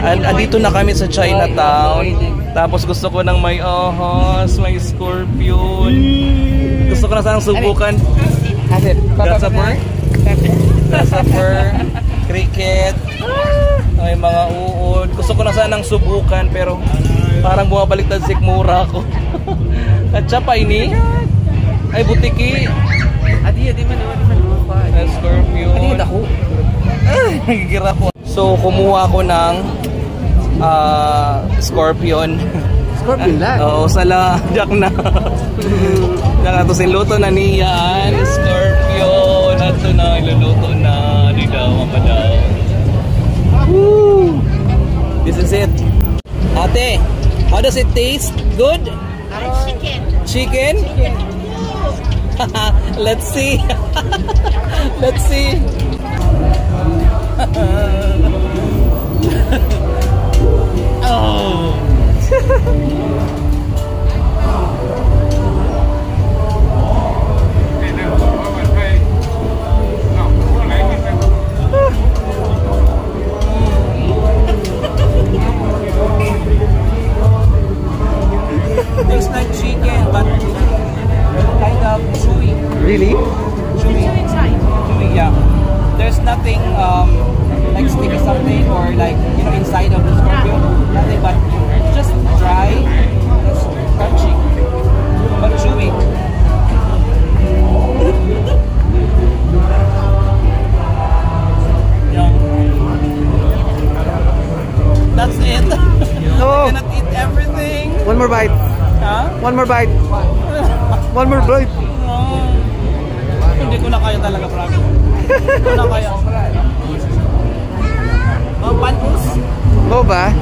Andito na kami sa Chinatown. Tapos gusto ko ng may ahas, may scorpion. Gusto ko na sanang subukan. Grasshopper, cricket, may mga uod. Gusto ko na sanang subukan pero parang bumabaliktad sikmura ako. At siya pa ini ay butiki. Adi man pa. Scorpion. Adi ako. Nagigira ko. So kumuha ko ng scorpion. Scorpion lang? Oo, sala. Diyak na. Diyak na ito siluto na niyan. Scorpion. Ito na, iluluto na. Di daw, mama daw. Woo! This is it. Ate, how does it taste? Good? Chicken. Chicken? Let's see. Let's see. Oh. Tastes like chicken, but kind of chewy. Really? Chewy inside. Chewy, yeah. There's nothing like sticky something or like, you know, inside of the scorpion. Nothing but just dry, just crunchy, but chewy. Yeah. That's it. No. I cannot eat everything. One more bite. Huh? One more bite. One more bite. Hindi ko na kaya talaga, promise. Hindi ko na kaya. Oh, pantus. Go ba?